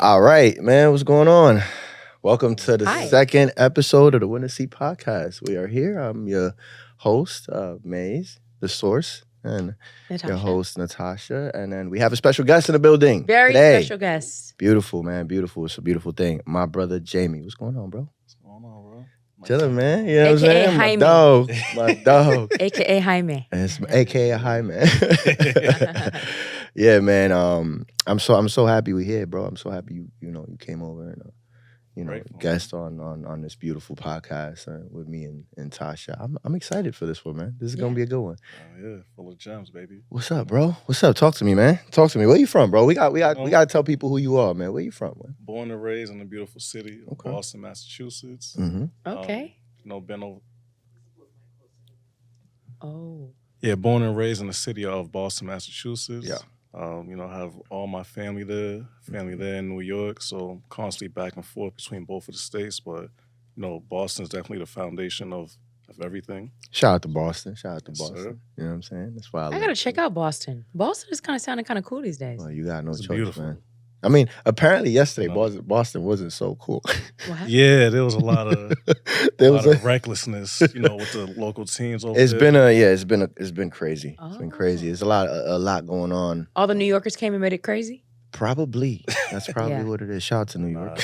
All right, man, what's going on? Welcome to the Hi. second episode of the Winner Seat Podcast. We are here. I'm your host, Maze, the source, and Natasha. your host, Natasha. And then we have a special guest in the building Very today. special guest. Beautiful, man, beautiful. It's a beautiful thing. My brother, Jamie. What's going on, bro? What's going on, bro? Chilling, man. You know what I'm AKA saying? Jaime. My dog. My dog. AKA Jaime. It's AKA Jaime. Yeah, man. I'm so happy we're here, bro. I'm so happy you came over and Grateful. guest on this beautiful podcast with me and Tasha. I'm excited for this one, man. This is gonna be a good one. Oh yeah, full of gems, baby. What's up, bro? What's up? Talk to me, man. Talk to me. Where you from, bro? We got to tell people who you are, man. Where you from, man? Born and raised in the beautiful city of Okay. Boston, Massachusetts. Mm-hmm. Okay. Been over. Oh. Yeah, born and raised in the city of Boston, Massachusetts. Yeah. Have all my family there in New York. So I'm constantly back and forth between both of the states. But, Boston's definitely the foundation of everything. Shout out to Boston. Shout out to Yes, Boston. sir. You know what I'm saying? That's why I gotta check out Boston. Boston is kind of sounding kind of cool these days. Well, you got no It's choice, beautiful. man. I mean, apparently yesterday No. Boston wasn't so cool. What happened? Yeah, there was a lot of There a was lot of recklessness, with the local teams over It's there. been crazy. It's been crazy. There's a lot going on. All the New Yorkers came and made it crazy. Probably. That's probably Yeah. what it is. Shout out to New York.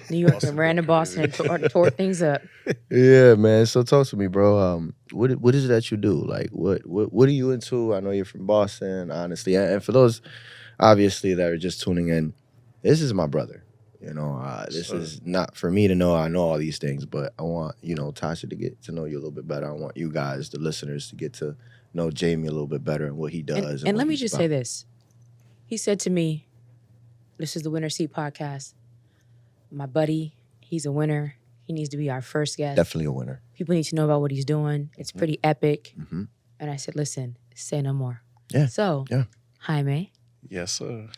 New York Boston ran to went Boston and crazy. tore things up. Yeah, man. So talk to me, bro. What is it that you do? Like, what are you into? I know you're from Boston, honestly. And for those, obviously, that are just tuning in, this is my brother. This Sure. is not for me to know. I know all these things, but I want, Tasha to get to know you a little bit better. I want you guys, the listeners, to get to know Jamie a little bit better and what he does. And what let me he's just about. say this. He said to me, this is the Winner Seat Podcast. My buddy, he's a winner. He needs to be our first guest. Definitely a winner. People need to know about what he's doing. It's pretty epic. Mm-hmm. And I said, listen, say no more. Yeah. So, Yeah. Jaime, Yes, sir.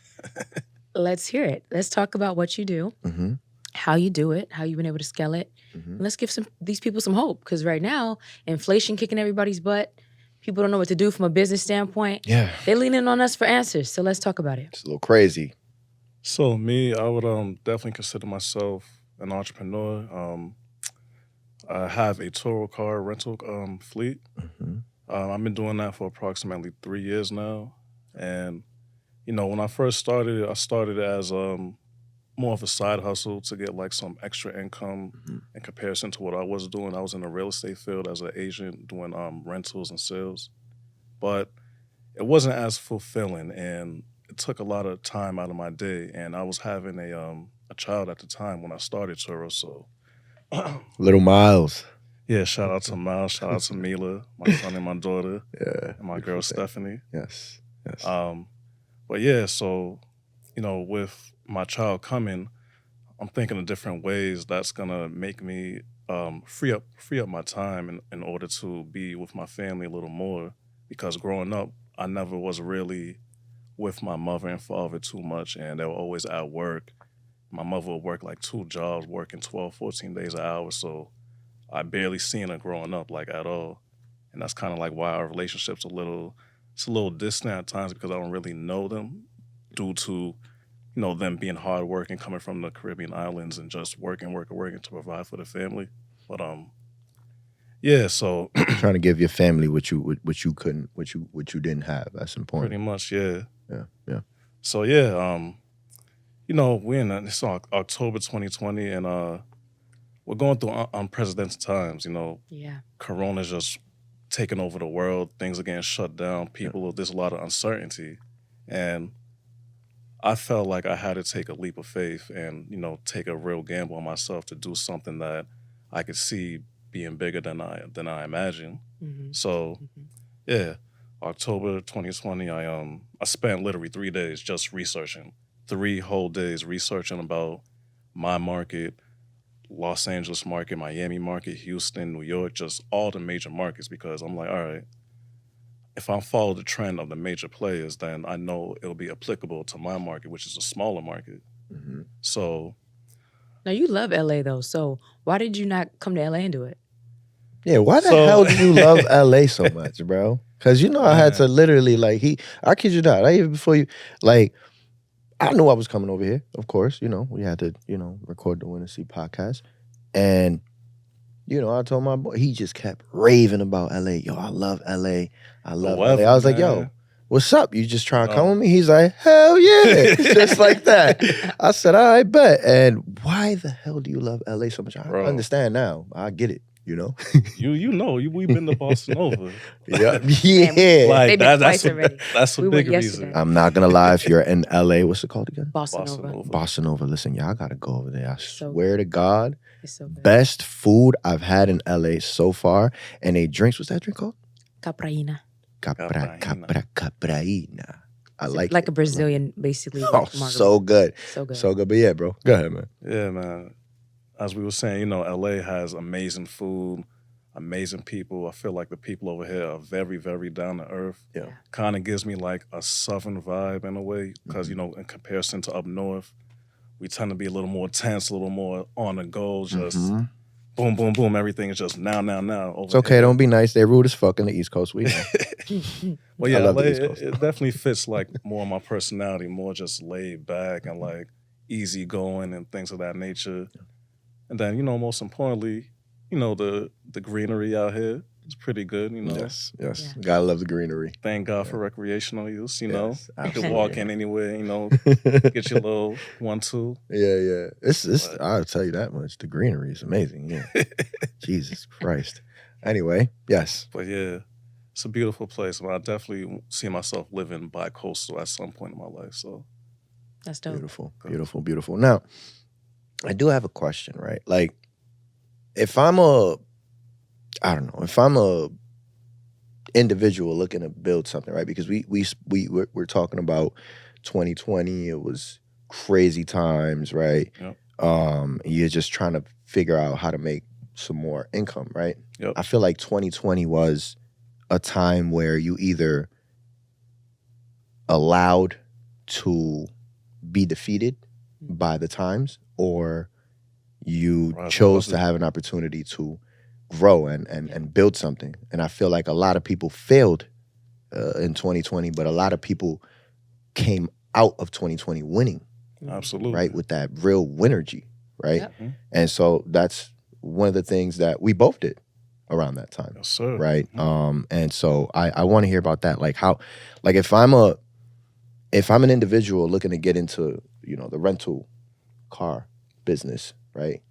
let's hear it. Let's talk about what you do, Mm-hmm. how you do it, how you've been able to scale it. Mm-hmm. And let's give these people some hope. Because right now, inflation kicking everybody's butt. People don't know what to do from a business standpoint. Yeah. They're leaning on us for answers. So let's talk about it. It's a little crazy. So me, I would definitely consider myself an entrepreneur. I have a Turo car rental fleet. Mm-hmm. I've been doing that for approximately 3 years now. And, when I first started, I started as more of a side hustle to get like some extra income Mm-hmm. in comparison to what I was doing. I was in the real estate field as an agent doing rentals and sales. But it wasn't as fulfilling and it took a lot of time out of my day. And I was having a child at the time when I started Turo. So Little Miles. yeah, shout out to Miles, shout out to Mila, my son and my daughter, Yeah. and my girl Stephanie. Yes. Yes. But yeah, so, with my child coming, I'm thinking of different ways that's gonna make me free up my time in order to be with my family a little more. Because growing up, I never was really with my mother and father too much, and they were always at work. My mother would work like 2 jobs, working 12, 14 days an hour, so I barely seen her growing up like at all. And that's kind of like why our relationship's a little distant at times, because I don't really know them due to, them being hard working, coming from the Caribbean islands and just working to provide for the family. But yeah, so Trying to give your family what you couldn't, what you didn't have. That's important. pretty much, yeah. Yeah. So yeah, it's October 2020, and we're going through unprecedented times. Yeah. Corona's just taking over the world. Things are getting shut down. There's a lot of uncertainty, and I felt like I had to take a leap of faith and take a real gamble on myself to do something that I could see being bigger than I imagined. Mm-hmm. So yeah, October 2020, I spent literally 3 days just researching. 3 whole days researching about my market, Los Angeles market, Miami market, Houston, New York, just all the major markets, because I'm like, all right, if I follow the trend of the major players, then I know it'll be applicable to my market, which is a smaller market. Mm-hmm. So Now, you love LA, though. So why did you not come to LA and do it? Yeah, why the So- hell do you love LA so much, bro? Because you know I had to literally like I kid you not, even before you like I knew I was coming over here, of course. You know, we had to, record the Winner Seat podcast. And, I told my boy, he just kept raving about LA. Yo, I love LA. I love LA. I was like, yo, what's up? You just trying to come with me? He's like, hell yeah. Just like that. I said, all right, bet. And why the hell do you love LA so much? I understand now. I get it. We've been to Boston over. Yeah. Like They've been twice already. That's a We big went reason. yesterday. I'm not gonna lie, if you're in LA, what's it called again? Bossa Bossa Nova. Nova. Bossa Nova. Listen, y'all gotta go over there. I So swear to God. It's so good. Best food I've had in LA so far. And they drinks, what's that drink called? Capraina. Capraina. I like Like it. a Brazilian, basically. Oh, margarita. so good. So good. So good. But yeah, bro. Go ahead, man. Yeah, man. As we were saying, LA has amazing food, amazing people. I feel like the people over here are very, very down to earth. Yeah. Kind of gives me like a southern vibe in a way because, in comparison to up north, we tend to be a little more tense, a little more on the go, just boom, boom, boom. Everything is just now. It's okay. Here. Don't be nice. They're rude as fuck in the East Coast. We know. Well, yeah, I love LA, the East Coast. it definitely fits like more of my personality, more just laid back and like easy going and things of that nature. And then, most importantly, the greenery out here is pretty good, Yes. Yeah. Gotta love the greenery. Thank God for recreational use, Yes, You can absolutely. walk in anywhere, get your little 1-2. Yeah. It's I'll tell you that much. The greenery is amazing. Yeah. Jesus Christ. Anyway, yes. But yeah, it's a beautiful place. I definitely see myself living bi-coastal at some point in my life. So That's dope. Beautiful. Now, I do have a question, right? Like, if I'm a individual looking to build something, right? Because we're talking about 2020. It was crazy times, right? Yep. You're just trying to figure out how to make some more income, right? Yep. I feel like 2020 was a time where you either allowed to be defeated by the times, or you chose to have an opportunity to grow and build something. And I feel like a lot of people failed in 2020, but a lot of people came out of 2020 winning, absolutely. right? With that real winnergy, right? Yep. And so that's one of the things that we both did around that time. Yes, sir. Right. And so I want to hear about that. Like how, like if I'm an individual looking to get into, the rental car business, right?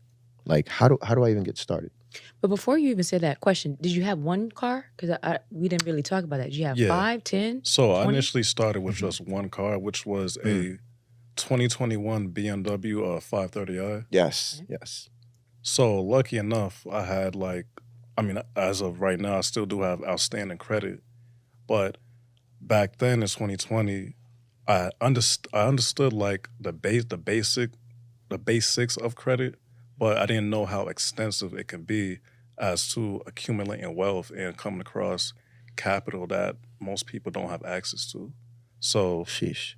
Like how do I even get started? But before you even said that question, did you have one car? Because we didn't really talk about that. Did you have 5, 10? So 20? I initially started with just one car, which was a 2021 BMW 530i. Yes. So lucky enough, I had as of right now, I still do have outstanding credit. But back then in 2020, I understood like the basics of credit, but I didn't know how extensive it can be as to accumulating wealth and coming across capital that most people don't have access to. So Sheesh.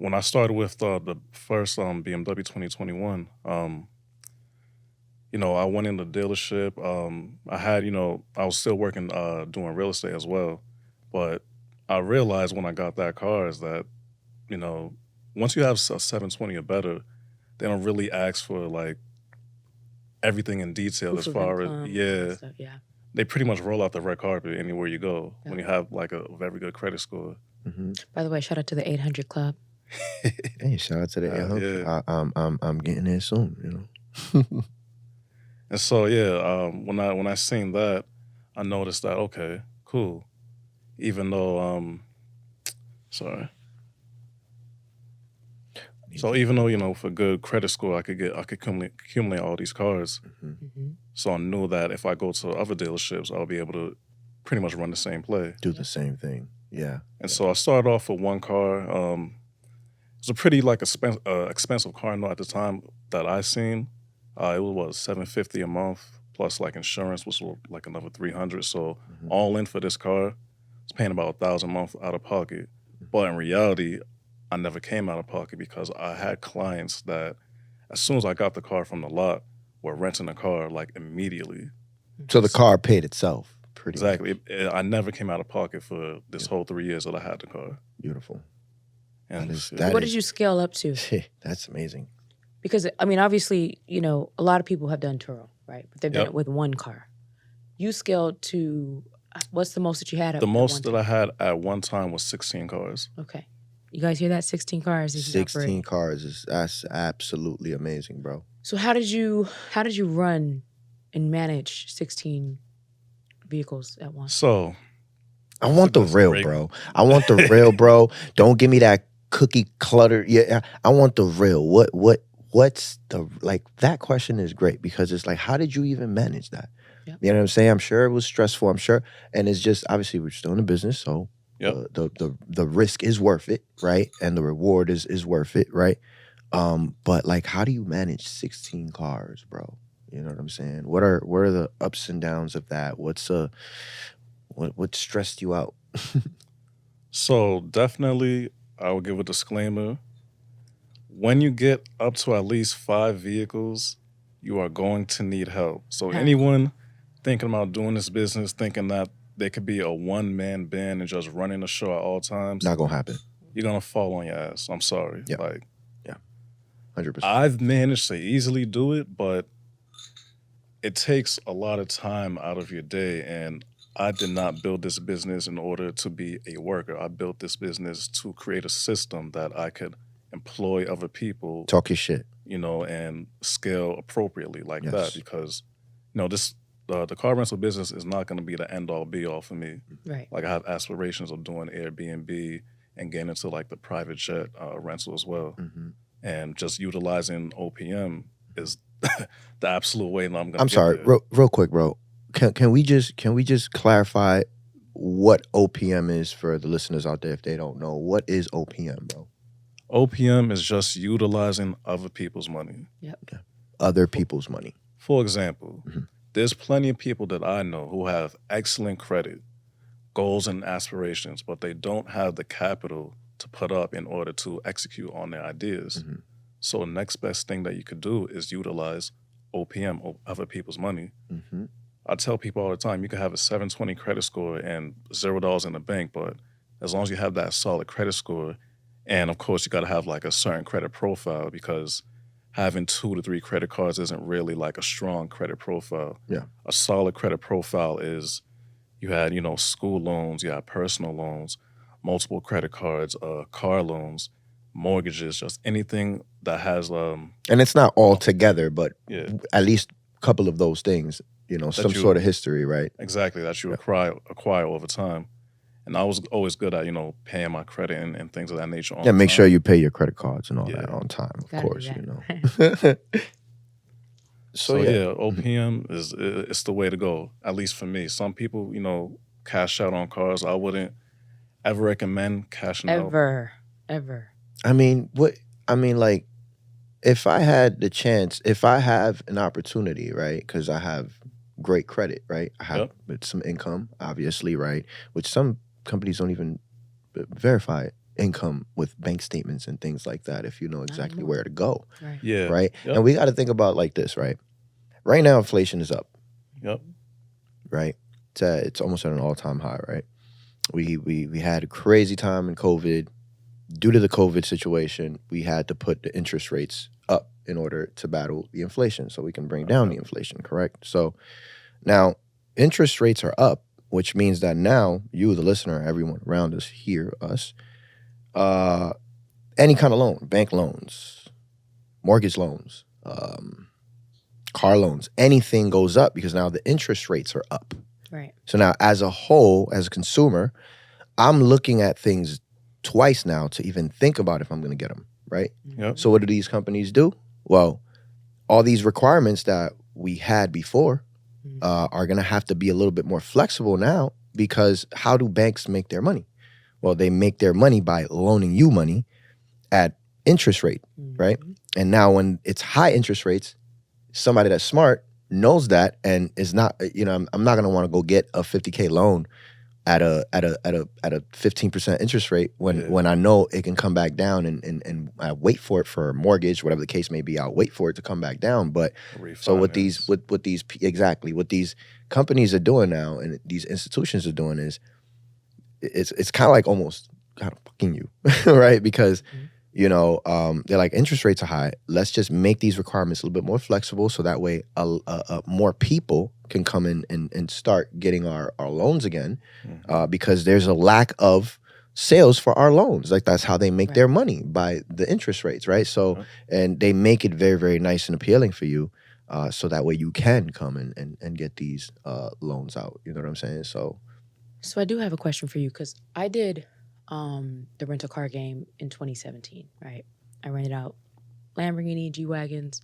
when I started with the first BMW 2021, I went in the dealership. I had, I was still working doing real estate as well, but I realized when I got that car is that, once you have a 720 or better, they don't really ask for like everything in detail as far as Stuff, yeah. They pretty much roll out the red carpet anywhere you go when you have like a very good credit score. Mm-hmm. By the way, shout out to the 800 Club. Hey, shout out to the 800. Yeah. I'm getting there soon. And so when I seen that, I noticed that okay, cool. Even though So even though, for good credit score, I could accumulate all these cars. Mm-hmm. So I knew that if I go to other dealerships, I'll be able to pretty much run the same play. Do the same thing. Yeah. And so I started off with one car. It was a pretty expensive car at the time that I seen. It was $750 a month plus like insurance was like another $300. So all in for this car, I was paying about $1,000 a month out of pocket. But in reality, I never came out of pocket because I had clients that as soon as I got the car from the lot were renting the car like immediately. So the car paid itself. Pretty Exactly. much. I never came out of pocket for this whole 3 years that I had the car. Beautiful. And What did you scale up to? That's amazing. Because, I mean, obviously, you know, a lot of people have done Turo, right? But they've done it with one car. You scaled to, what's the most that you had at The most one that time? I had at one time was 16 cars. Okay. You guys hear that? 16 cars. 16 cars that's absolutely amazing, bro. So how did you run and manage 16 vehicles at once? So I want the real, bro. I want the real, bro. Don't give me that cookie clutter. Yeah, I want the real. What's the, like, that question is great because it's like, how did you even manage that? Yep. You know what I'm saying? I'm sure it was stressful. I'm sure. And it's just, obviously, we're still in the business. So the risk is worth it, right? And the reward is worth it, right? But like, how do you manage 16 cars, bro? You know what I'm saying? What are the ups and downs of that? What stressed you out? So definitely, I will give a disclaimer. When you get up to at least 5 vehicles, you are going to need help. So anyone thinking about doing this business, thinking that they could be a one-man band and just running the show at all times, Not gonna happen. You're gonna fall on your ass. I'm sorry. Yeah. Like, 100%. I've managed to easily do it, but it takes a lot of time out of your day. And I did not build this business in order to be a worker. I built this business to create a system that I could employ other people. Talk your shit. You know, and scale appropriately like that. Because, you know, this the car rental business is not going to be the end all be all for me. Right. Like, I have aspirations of doing Airbnb and getting into like the private jet rental as well. Mm-hmm. And just utilizing OPM is the absolute way that I'm going to I'm sorry, real quick, bro. Can we just clarify what OPM is for the listeners out there if they don't know? What is OPM, bro? OPM is just utilizing other people's money. Yep. Okay. Other people's money. For example, there's plenty of people that I know who have excellent credit, goals and aspirations, but they don't have the capital to put up in order to execute on their ideas. Mm-hmm. So the next best thing that you could do is utilize OPM, other people's money. Mm-hmm. I tell people all the time, you can have a 720 credit score and $0 in the bank, but as long as you have that solid credit score, and of course you got to have like a certain credit profile, because having 2 to 3 credit cards isn't really like a strong credit profile. Yeah. A solid credit profile is you had, you know, school loans, you had personal loans, multiple credit cards, car loans, mortgages, just anything that has and it's not all together, but at least a couple of those things, you know, some sort of history, right? Exactly, that you acquire over time. And I was always good at, you know, paying my credit and things of that nature on time. Make sure you pay your credit cards and all that on time, of course, you know. So OPM it's the way to go, at least for me. Some people, you know, cash out on cars. I wouldn't ever recommend cashing out. Ever. I mean, like, if I had the chance, if I have an opportunity, right, because I have great credit, right, I have some income, obviously, right, which some companies don't even verify income with bank statements and things like that if you know exactly where to go. Right. Yeah. Right? Yep. And we got to think about like this, right? Right now, inflation is up. Yep. Right? It's almost at an all-time high, right? We had a crazy time in COVID. Due to the COVID situation, we had to put the interest rates up in order to battle the inflation so we can bring down the inflation, correct? So now interest rates are up, which means that now you, the listener, everyone around us, hear us, any kind of loan, bank loans, mortgage loans, car loans, anything goes up because now the interest rates are up. Right. So now as a whole, as a consumer, I'm looking at things twice now to even think about if I'm going to get them, right? Yep. So what do these companies do? Well, all these requirements that we had before are going to have to be a little bit more flexible now, because how do banks make their money? Well, they make their money by loaning you money at interest rate, right? And now when it's high interest rates, somebody that's smart knows that and is not, you know, I'm not going to want to go get a $50K loan at a 15% interest rate Yeah. when I know it can come back down and I wait for it for a mortgage, whatever the case may be, I'll wait for it to come back down. But so what these companies are doing now and these institutions are doing is it's kind of like almost kind of fucking you, right? Because you know, they're like, interest rates are high. Let's just make these requirements a little bit more flexible so that way more people can come in and start getting our loans again because there's a lack of sales for our loans. Like that's how they make their money, by the interest rates, right? So, and they make it very, very nice and appealing for you so that way you can come and get these loans out. You know what I'm saying? So I do have a question for you because I did the rental car game in 2017, right? I rented out Lamborghini, G-Wagons,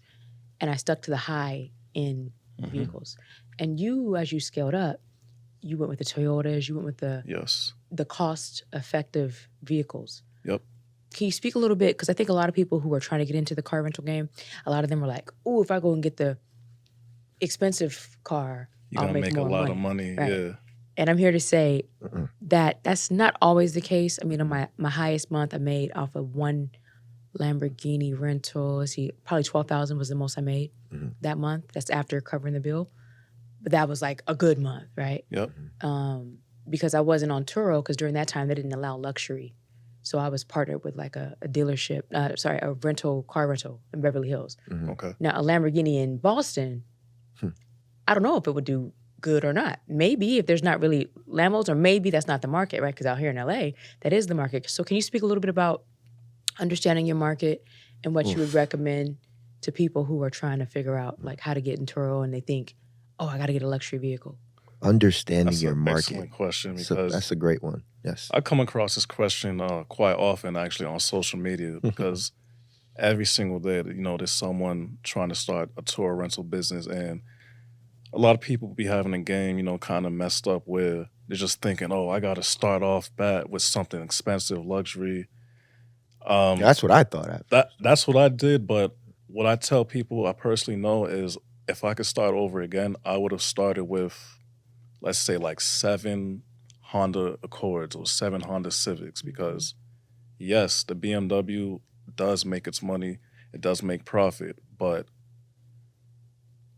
and I stuck to the high-end vehicles. And you, as you scaled up, you went with the Toyotas, you went with the cost-effective vehicles. Yep. Can you speak a little bit? Because I think a lot of people who are trying to get into the car rental game, a lot of them are like, "Oh, if I go and get the expensive car, I'll make more a lot of money." Right? Yeah. And I'm here to say that that's not always the case. I mean, on my highest month, I made off of one Lamborghini rental. Let's see, probably $12,000 was the most I made that month. That's after covering the bill. But that was like a good month, right? Yep. Because I wasn't on Turo, because during that time, they didn't allow luxury. So I was partnered with like a dealership, a car rental in Beverly Hills. Okay. Now, a Lamborghini in Boston, I don't know if it would do good or not. Maybe if there's not really Lambos, or maybe that's not the market, right? Because out here in LA, that is the market. So can you speak a little bit about understanding your market and what you would recommend to people who are trying to figure out like how to get in Turo and they think, oh, I got to get a luxury vehicle? Understanding your market. That's an excellent question, because that's a great one. Yes. I come across this question quite often actually on social media because every single day, you know, there's someone trying to start a tour rental business, and a lot of people be having a game, you know, kind of messed up where they're just thinking, oh, I got to start off bad with something expensive, luxury. That's what I thought. That's what I did. But what I tell people I personally know is if I could start over again, I would have started with, let's say, like 7 Honda Accords or 7 Honda Civics, because yes, the BMW does make its money. It does make profit, but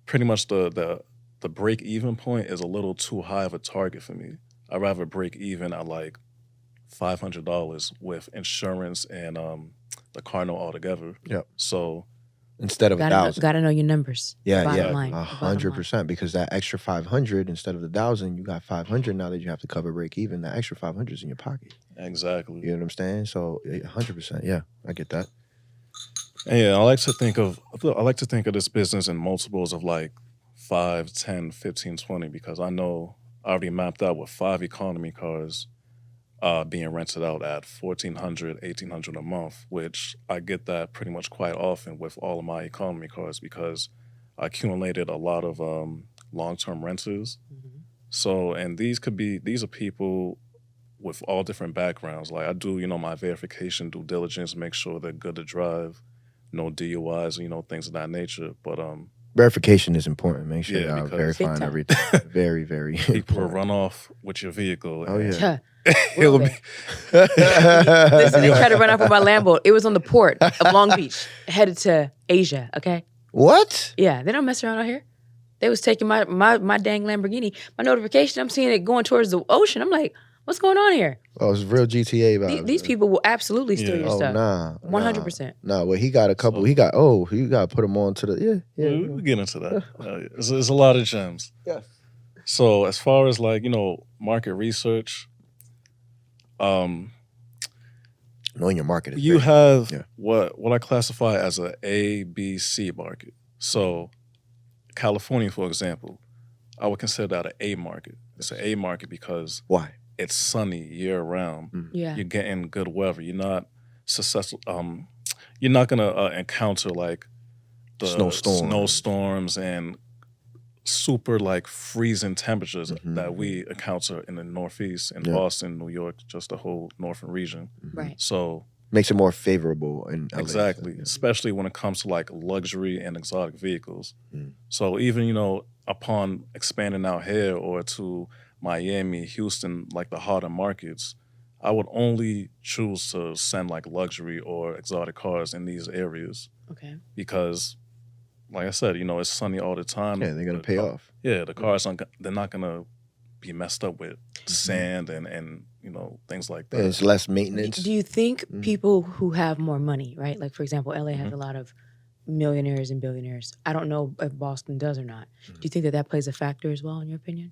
pretty much the break-even point is a little too high of a target for me. I'd rather break even at like $500 with insurance and the car note altogether. Yep. So instead of $1,000, gotta know your numbers. Yeah, bottom line, 100%. Because that extra 500 instead of the 1,000, you got 500 now that you have to cover break even. That extra 500 is in your pocket. Exactly. You know what I'm saying? So 100%. Yeah, I get that. And yeah, I like to think of this business in multiples of like 5, 10, 15, 20, because I know I already mapped out with 5 economy cars being rented out at $1,400, $1,800 a month, which I get that pretty much quite often with all of my economy cars because I accumulated a lot of long-term renters. So, and these are people with all different backgrounds. Like I do, you know, my verification, due diligence, make sure they're good to drive, no DUIs, you know, things of that nature. But verification is important. Make sure Yeah, you're because- verifying everything. Very, very people will important. run off with your vehicle. Oh, and yeah. It'll Will be they? Listen, they tried to run off with my Lambo. It was on the port of Long Beach, headed to Asia, okay? What? Yeah, they don't mess around out here. They was taking my dang Lamborghini. My notification, I'm seeing it going towards the ocean. I'm like, what's going on here? Oh, it's real GTA vibes. These people will absolutely steal Yeah. your Oh, stuff. nah. 100%. Nah, well, he got a couple. So- You got to put them on to the, We'll get into that. It's a lot of gems. Yeah. So as far as like, you know, market research, Knowing your market is you very- have yeah. what I classify as a A, B, C market. So California, for example, I would consider that an A market. It's an A market because Why? it's sunny year round. Yeah. You're getting good weather. You're not successful. You're not gonna encounter like the snowstorms and super like freezing temperatures that we encounter in the Northeast, in Boston, New York, just the whole northern region. Right. So Makes it more favorable in LA. exactly, especially when it comes to like luxury and exotic vehicles. So even, you know, upon expanding out here or to Miami, Houston, like the harder markets, I would only choose to send like luxury or exotic cars in these areas Okay. because, like I said, it's sunny all the time. Yeah, they're gonna pay off. Yeah, the cars they're not gonna be messed up with sand and things like that. Yeah, it's less maintenance. Do you think people who have more money, right? Like, for example, LA has a lot of millionaires and billionaires. I don't know if Boston does or not. Do you think that plays a factor as well, in your opinion?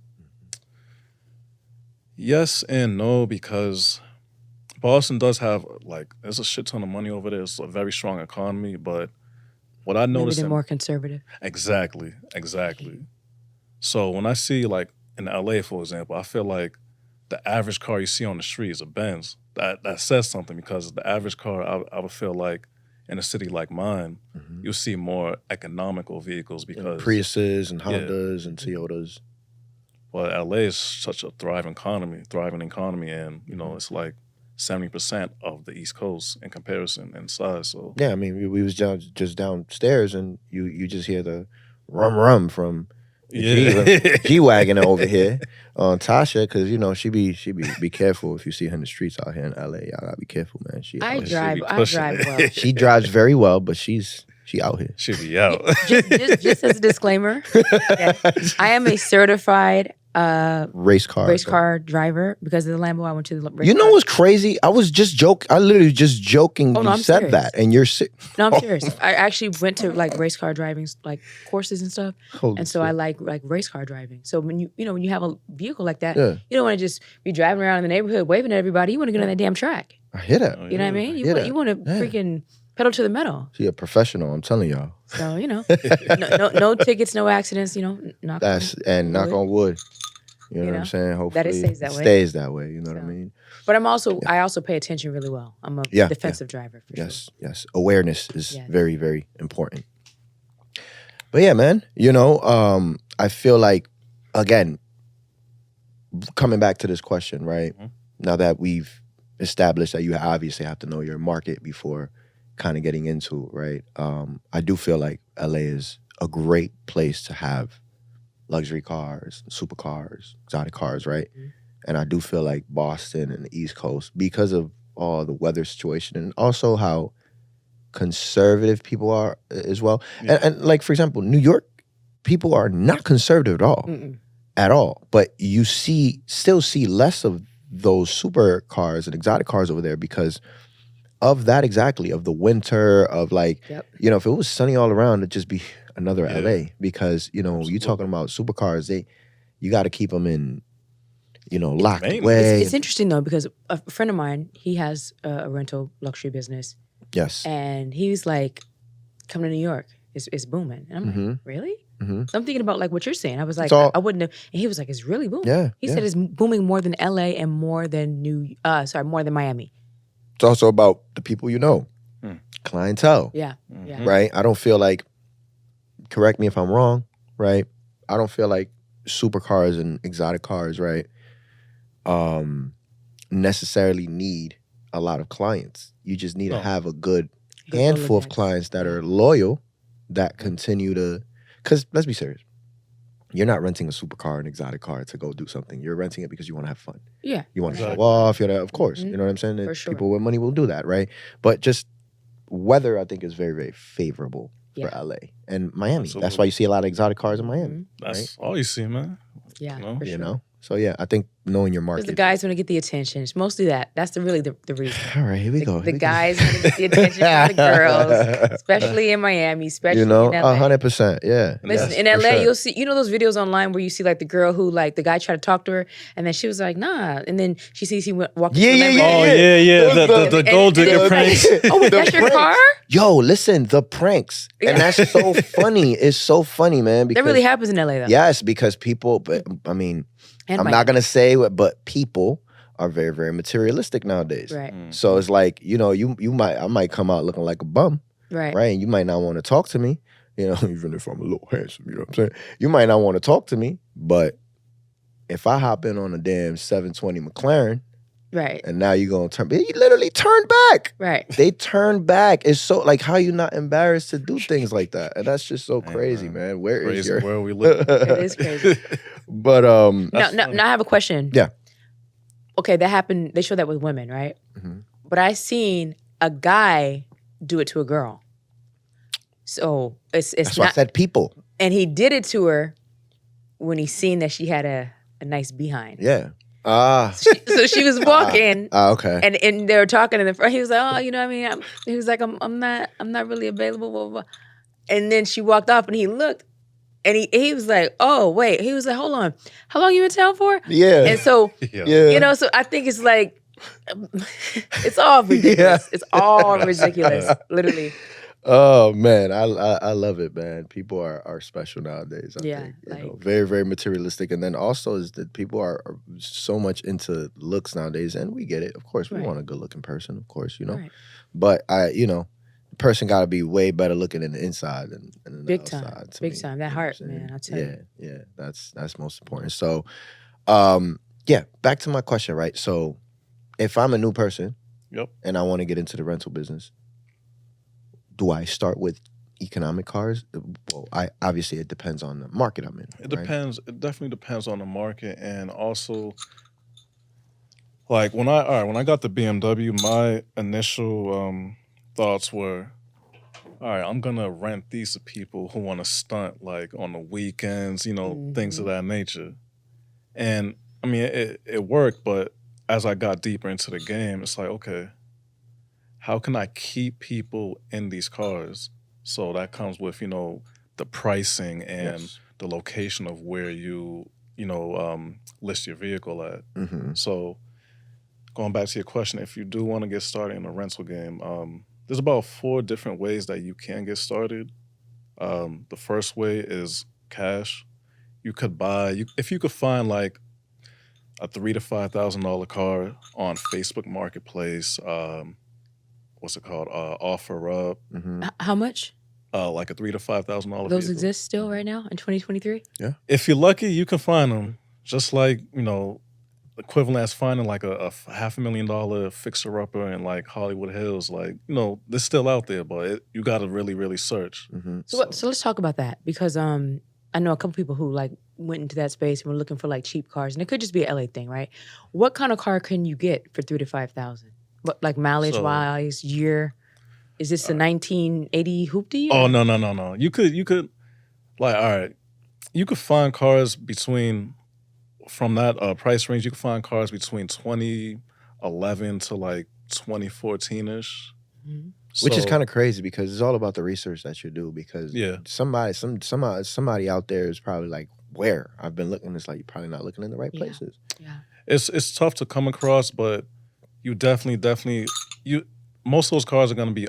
Yes and no, because Boston does have, like, there's a shit ton of money over there. It's a very strong economy, but what I Maybe noticed... they're more conservative. Exactly. So when I see, like, in LA, for example, I feel like the average car you see on the street is a Benz. That says something, because the average car, I would feel like, in a city like mine, you'll see more economical vehicles because... Priuses and Hondas and Toyotas. Well, LA is such a thriving economy, and it's like 70% of the East Coast in comparison in size. So yeah, I mean, we was just downstairs, and you just hear the rum from the G-Wagon over here on Tasha, because she be careful if you see her in the streets out here in LA. Y'all gotta be careful, man. I drive well. She drives very well, but she out here. She be out. just as a disclaimer, I am a certified race car driver because of the Lambo. I went to the race. You know what's crazy? I was just joking. I literally just jokingly said serious. that, and you're sick. No, I'm serious. I actually went to like race car driving like courses and stuff, and so I like race car driving. So when you have a vehicle like that, you don't want to just be driving around in the neighborhood waving at everybody. You want to get on that damn track. I hear that. You know what I mean? You want to freaking pedal to the metal. She a professional, I'm telling y'all. So no tickets, no accidents. Knock on wood. You know what I'm saying? Hopefully that it stays that way. You know what I mean? But I also pay attention really well. I'm a defensive driver. For sure. Yes. Awareness is very, very important. But yeah, man, I feel like, again, coming back to this question, right? Now that we've established that you obviously have to know your market before kind of getting into it, right? I do feel like LA is a great place to have luxury cars, supercars, exotic cars, right? And I do feel like Boston and the East Coast, because of all the weather situation and also how conservative people are as well. And like, for example, New York, people are not conservative at all. At all. But you still see less of those supercars and exotic cars over there because of that, exactly, of the winter, of like, if it was sunny all around, it'd just be another LA, because you talking about supercars, you got to keep them in locked away. It's interesting though, because a friend of mine, he has a rental luxury business. Yes. And he was like, coming to New York is booming. And I'm like, really? So I'm thinking about like what you're saying. I was like, I wouldn't have. And he was like, it's really booming. Yeah. He said it's booming more than LA and more than more than Miami. It's also about the people clientele. Yeah. Right? I don't feel like, correct me if I'm wrong, right? I don't feel like supercars and exotic cars, right, necessarily need a lot of clients. You just need to have a good handful of clients that are loyal, that continue to, because let's be serious, you're not renting a supercar, an exotic car to go do something. You're renting it because you want to have fun. Yeah. You want to show off, of course. You know what I'm saying? For sure. People with money will do that, right? But just weather, I think, is very, very favorable for LA and Miami. Absolutely. That's why you see a lot of exotic cars in Miami. That's all you see, man. Yeah, for sure. So yeah, I think knowing your market. Because the guys want to get the attention. It's mostly that. That's the reason. All right, here we go. The guys want to get the attention from the girls, especially in Miami, especially in LA. 100%, yeah. Listen, in LA, you'll see, those videos online where you see like the girl who like the guy tried to talk to her, and then she was like, nah, and then she sees he walked. Oh yeah, the gold digger pranks. Oh, wait, that's your car? Yo, listen, the pranks, and that's so funny. It's so funny, man. Because that really happens in LA, though. Yes, because people, but I mean. And I'm not going to say what, but people are very, very materialistic nowadays. Right. So it's like, I might come out looking like a bum. Right. Right. And you might not want to talk to me, even if I'm a little handsome, you know what I'm saying? You might not want to talk to me, but if I hop in on a damn 720 McLaren, right, and now you're going to turn, he literally turned back. Right. They turned back. It's so, like, how you not embarrassed to do things like that? And that's just so crazy, man. Where crazy is your... where we live? It is crazy. But Now I have a question. Yeah. Okay, that happened. They show that with women, right? Mhm. But I seen a guy do it to a girl. So it's that's why I not, said people. and he did it to her when he seen that she had a nice behind. Yeah. So she was walking, Okay. and they were talking in the front. He was like, "Oh, you know, what I mean," he was like, I'm not really available." Blah, blah, blah. And then she walked off, and he looked, and he was like, "Oh, wait." He was like, "Hold on, how long you in town for?" Yeah. And so, Yeah. you know, so I think it's like, it's all ridiculous. Yeah. It's all ridiculous, literally. Oh man, I love it, man. People are special nowadays. I Yeah, think you know, like- very very materialistic, and then also is that people are so much into looks nowadays, and we get it. Of course, we Right. want a good looking person, of course, you know. Right. But the person got to be way better looking in the inside than the Big time. outside. to Big me, time. you That know heart, what I'm saying? man, I'll tell you. Yeah, that's most important. So, yeah, back to my question, right? So, if I'm a new person, Yep. and I want to get into the rental business, do I start with economic cars? Well, obviously it depends on the market I'm in. It right? depends. It definitely depends on the market, and also, like when I got the BMW, my initial thoughts were, all right, I'm gonna rent these to people who want to stunt like on the weekends, things of that nature. And I mean, it worked, but as I got deeper into the game, it's like, okay, how can I keep people in these cars? So that comes with, the pricing and Yes. the location of where you list your vehicle at. Mm-hmm. So going back to your question, if you do want to get started in the rental game, there's about 4 different ways that you can get started. The first way is cash. You could buy, if you could find like a $3,000 to $5,000 car on Facebook Marketplace, what's it called? OfferUp, Mm-hmm. How much? like a $3,000 to $5,000 Those vehicle. exist still right now in 2023? If you're lucky, you can find them. Just like, equivalent as finding like a $500,000 fixer-upper in like Hollywood Hills. Like, they're still out there, but you got to really, really search. Mm-hmm. So let's talk about that, because I know a couple people who like went into that space and were looking for like cheap cars, and it could just be an LA thing, right? What kind of car can you get for $3,000 to $5,000? What, like mileage So- wise, year? Is this a 1980 hoopty? Oh, or- no. You could, like, all right, you could find cars from that price range, you could find cars between 2011 to like 2014-ish. Mhm. Which is kind of crazy because it's all about the research that you do. Because Yeah. somebody out there is probably like, where I've been looking, it's like you're probably not looking in the right Yeah. places. Yeah. It's tough to come across, but you definitely most of those cars are going to be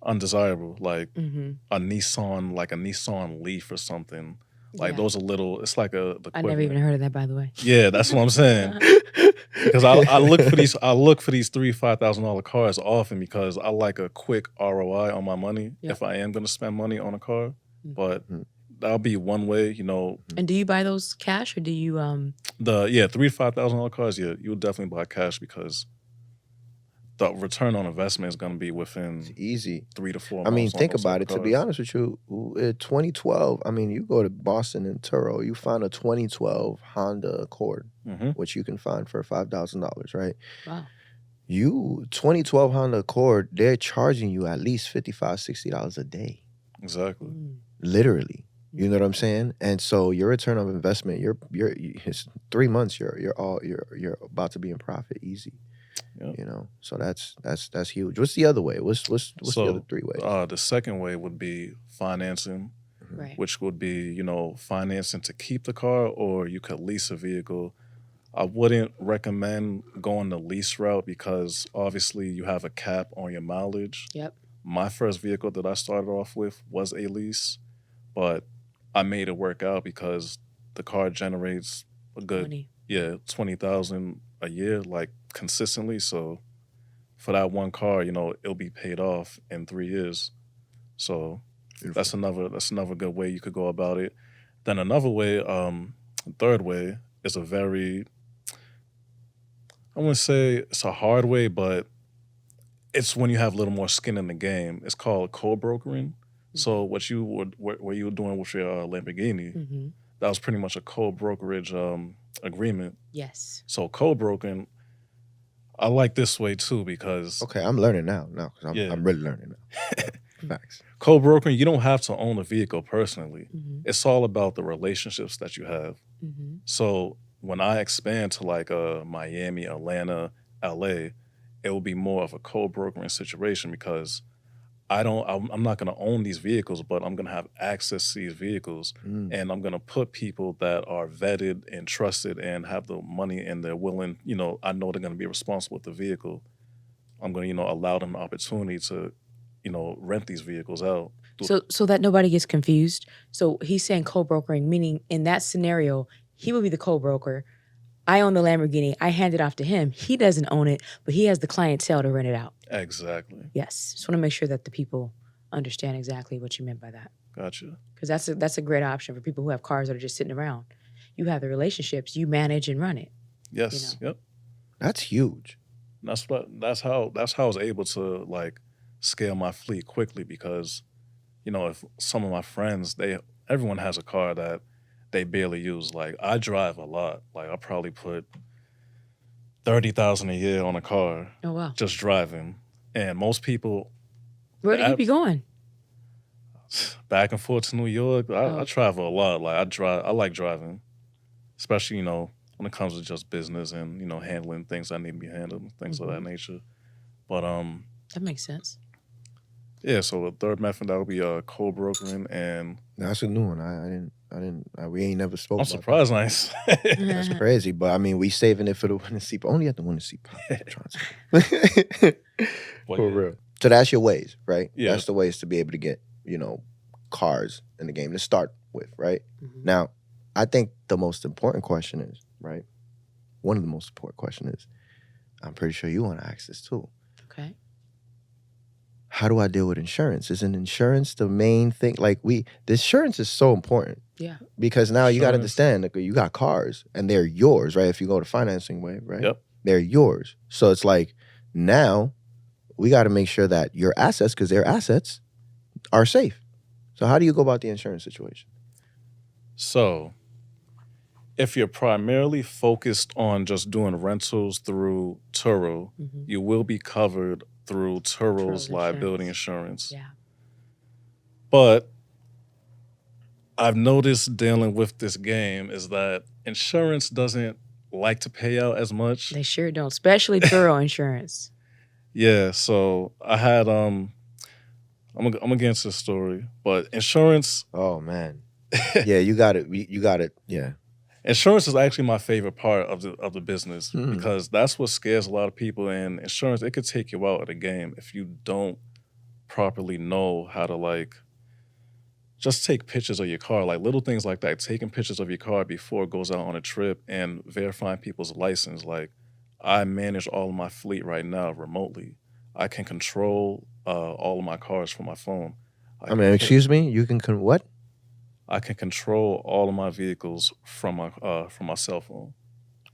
undesirable, like Mm-hmm. a Nissan Leaf or something. Like Yeah. those are little. It's like the I never equivalent. even heard of that, by the way. Yeah, that's what I'm saying. Because I look for these $3,000 to $5,000 cars often because I like a quick ROI on my money Yeah. if I am going to spend money on a car. Mm. But Mhm. that'll be one way. And do you buy those cash, or do you $3,000 to $5,000 cars. Yeah, you'll definitely buy cash because the return on investment is going to be within It's easy. 3 to 4 I months. mean, on think those about type it. of To be cars. honest with you, in 2012, I mean, you go to Boston and Turo, you find a 2012 Honda Accord, Mhm. which you can find for $5,000, right? wow? 2012 Honda Accord, they're charging you at least $55, $60 a day, Exactly. Mm. literally. You know what I'm saying? And so your return on investment, it's 3 months, you're about to be in profit easy. Yeah. You know, so that's huge. What's the other way? What's the other 3 ways? The second way would be financing, Right. which would be, financing to keep the car, or you could lease a vehicle. I wouldn't recommend going the lease route because obviously you have a cap on your mileage. Yep. My first vehicle that I started off with was a lease, but I made it work out because the car generates a good Money. 20,000 a year, like consistently. So for that one car, it'll be paid off in 3 years. So that's another good way you could go about it. Then another way, third way is a very, I wouldn't say it's a hard way, but it's when you have a little more skin in the game. It's called co-brokering. So what you were doing with your Lamborghini, that was pretty much a co-brokerage agreement. Yes. So co-broking, I like this way too because Okay, I'm learning now. No, because Yeah. I'm really learning now. Facts. co-brokering, you don't have to own a vehicle personally. It's all about the relationships that you have. So when I expand to like Miami, Atlanta, LA, it will be more of a co-brokering situation because I'm not going to own these vehicles, but I'm going to have access to these vehicles, and I'm going to put people that are vetted and trusted and have the money and they're willing, I know they're going to be responsible with the vehicle. I'm going to, allow them the opportunity to, rent these vehicles out. So that nobody gets confused. So he's saying co-brokering, meaning in that scenario, he would be the co-broker. I own the Lamborghini. I hand it off to him. He doesn't own it, but he has the clientele to rent it out. Exactly. Yes. Just want to make sure that the people understand exactly what you meant by that. Gotcha. Because that's a great option for people who have cars that are just sitting around. You have the relationships, you manage and run it. Yes. Yep. That's huge. That's how I was able to like scale my fleet quickly because, if some of my friends, everyone has a car that they barely use. Like I drive a lot. Like I probably put $30,000 a year on a car. Oh wow. Just driving. And most people Where do you be going? back and forth to New York. I travel a lot. Like I like driving. Especially, when it comes to just business and, handling things that need to be handled, things of that nature. But that makes sense. Mm-hmm. Yeah, so the third method that would be co-brokering, and that's a new one. We ain't never spoke. I'm surprised. Nice. That's crazy, but I mean, we saving it for the winner seat. Only at the winner seat. For real. So that's your ways, right? Yeah. That's the ways to be able to get cars in the game to start with, right? Now, I think the most important question is, right? One of the most important questions is, I'm pretty sure you want to ask this too. Okay. How do I deal with insurance? Isn't insurance the main thing? Like the insurance is so important. Yeah. Because now you got to understand, like, you got cars and they're yours, right? If you go the financing way, right? Yep. They're yours. So it's like now we got to make sure that your assets, because they're assets, are safe. So how do you go about the insurance situation? So if you're primarily focused on just doing rentals through Turo, you will be covered through Turo's liability insurance. Yeah. But I've noticed dealing with this game is that insurance doesn't like to pay out as much. They sure don't, especially Turo insurance. Yeah, so I had I'm against this story, but insurance. Oh man, yeah, you got it. You got it. Yeah, insurance is actually my favorite part of the business because that's what scares a lot of people. And insurance, it could take you out of the game if you don't properly know how to like just take pictures of your car, like little things like that. Taking pictures of your car before it goes out on a trip and verifying people's license. Like I manage all of my fleet right now remotely. I can control all of my cars from my phone. Excuse me, you can what? I can control all of my vehicles from my cell phone.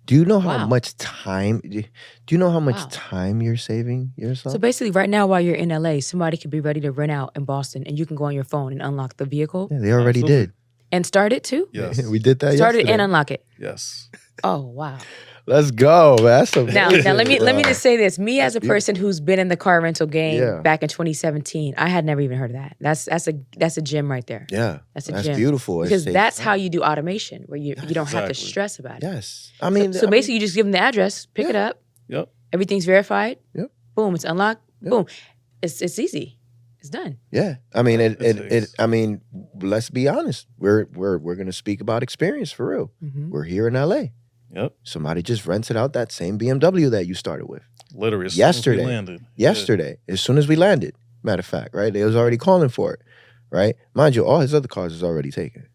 Do you know how much time? Do you know how much time you're saving yourself? So basically, right now, while you're in LA, somebody could be ready to rent out in Boston, and you can go on your phone and unlock the vehicle. Yeah, they already did. And start it too? Yes. We did that Start yesterday. it and unlock it. Yes. Oh, wow. Let's go. That's now let me just say this. Me as a person who's been in the car rental game back in 2017, I had never even heard of that. That's a gem right there. Yeah. That's a gem. Beautiful. Because that's how you do automation, where you don't have to stress about it. Yes. I mean, so basically you just give them the address, pick it up. Yep. Everything's verified. Yep. Boom, it's unlocked. Yep. Boom. It's easy. It's done. Yeah. I mean, I mean, let's be honest. We're gonna speak about experience for real. Mm-hmm. We're here in LA. Yep. Somebody just rented out that same BMW that you started with. Literally, as yesterday. Soon as we landed. Yesterday, as soon as we landed. Matter of fact, right? They was already calling for it, right? Mind you, all his other cars is already taken.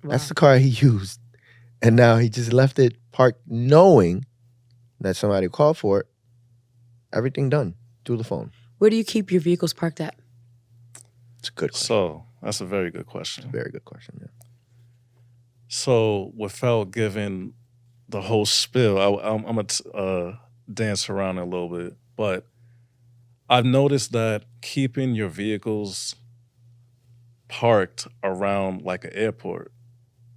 Wow. That's the car he used, and now he just left it parked, knowing that somebody called for it. Everything done through the phone. Where do you keep your vehicles parked at? It's a good question. So that's a very good question. It's a very good question. Yeah. So without giving the whole spill, I'm gonna dance around a little bit, but I've noticed that keeping your vehicles parked around like an airport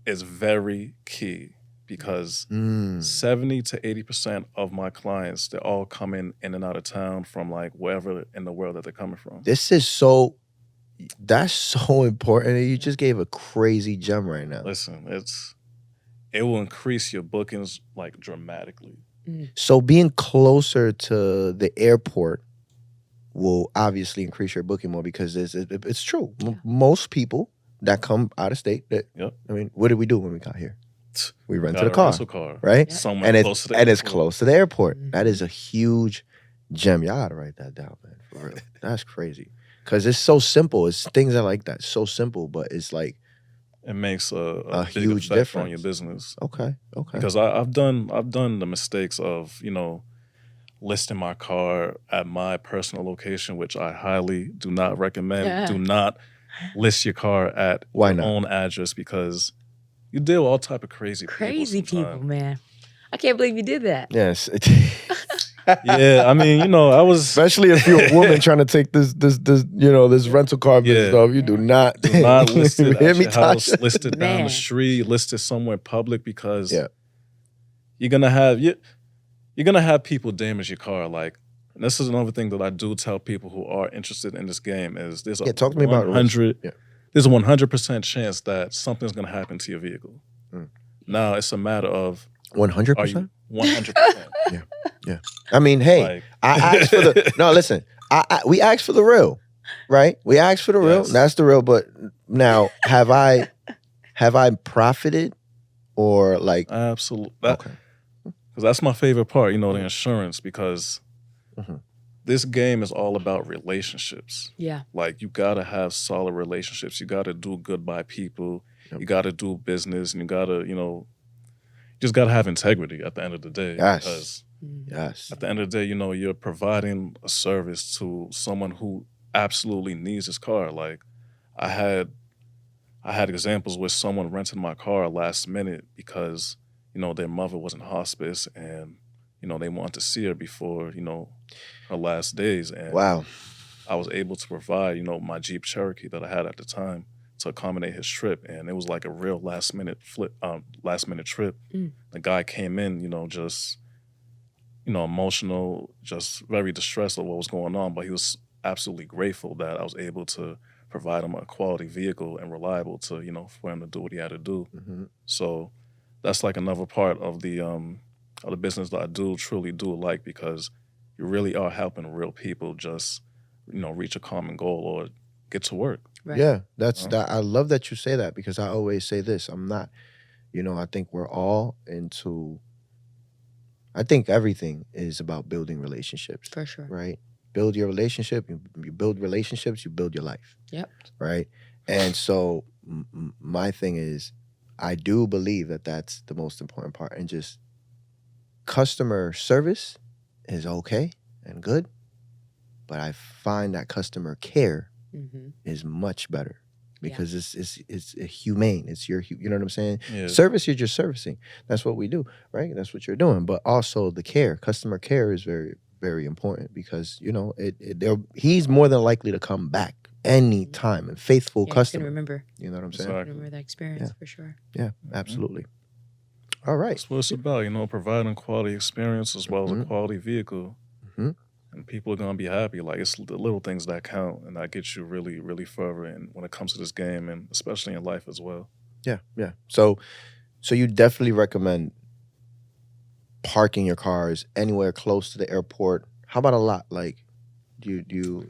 is very key because 70 to 80% of my clients, they're all coming in and out of town from like wherever in the world that they're coming from. That's so important. And you just gave a crazy gem right now. Listen, it will increase your bookings like dramatically. So being closer to the airport will obviously increase your booking more because it's true. Most people that come out of state, I mean, what did we do when we got here? We rented a car, right? Somewhere and close to the and it's airport. close to the airport. That is a huge gem. Y'all gotta write that down, man. For real. That's crazy. Because it's so simple. It's things that like that. So simple, but it's like it makes a big huge effect difference on your business. Okay. Because I've done the mistakes of, listing my car at my personal location, which I highly do not recommend. Yeah. Do not list your car at Why your not? own address because you deal with all type of crazy people, man. I can't believe you did that. Yes. Yeah, I mean, I was Especially if you're a woman trying to take this rental car business stuff. You do not list it hear at me, your house, Tasha? list it down Man. the street, list it somewhere public because Yeah. you're gonna have people damage your car. Like, and this is another thing that I do tell people who are interested in this game is there's a talk to me about it. There's a 100% chance that something's gonna happen to your vehicle. Now it's a matter of 100%? 100%. Yeah. I mean, hey, Like- I asked for the no. Listen, we asked for the real, right? We asked for the real. Yes. That's the real. But now, have I profited or like? Absolutely. Okay. Because that's my favorite part, the insurance, because Mhm. this game is all about relationships. Yeah. Like, you got to have solid relationships. You got to do good by people. Yep. You got to do business, and you got to, just got to have integrity at the end of the day. Yes. Because Yes. at the end of the day, you're providing a service to someone who absolutely needs this car. Like, I had examples where someone rented my car last minute because, their mother was in hospice and, they wanted to see her before, her last days. And Wow. I was able to provide, my Jeep Cherokee that I had at the time to accommodate his trip. And it was like a real last minute trip. The guy came in, just, emotional, just very distressed of what was going on. But he was absolutely grateful that I was able to provide him a quality vehicle and reliable to, for him to do what he had to do. Mhm. So that's like another part of the business that I truly do like, because you really are helping real people just, reach a common goal or get to work. Right. Yeah, that. I love that you say that because I always say this. I'm not, I think we're all into. I think everything is about building relationships. For sure. Right? Build your relationship. You build relationships. You build your life. Yep. Right? And so my thing is, I do believe that that's the most important part. And just customer service is okay and good, but I find that customer care is much better because it's humane. It's you know what I'm saying? Yeah. Service, you're just servicing. That's what we do, right? That's what you're doing. But also the care, customer care is very, very important because, he's more than likely to come back any time, and faithful customer. Remember. You know what I'm saying? Exactly. Remember that experience for sure. Yeah, absolutely. All right. That's what it's about, providing quality experience as well as a quality vehicle. Mhm. And people are going to be happy. Like, it's the little things that count, and that gets you really, really further and when it comes to this game, and especially in life as well. Yeah. So you definitely recommend parking your cars anywhere close to the airport. How about a lot? Like, do you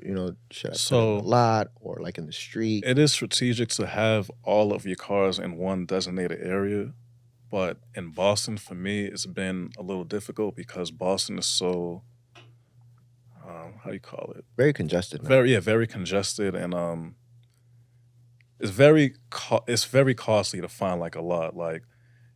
should I put it in a lot or like in the street? It is strategic to have all of your cars in one designated area, but in Boston, for me, it's been a little difficult because Boston is so, how do you call it? Very congested. Now. Very congested, and it's very costly to find like a lot. Like,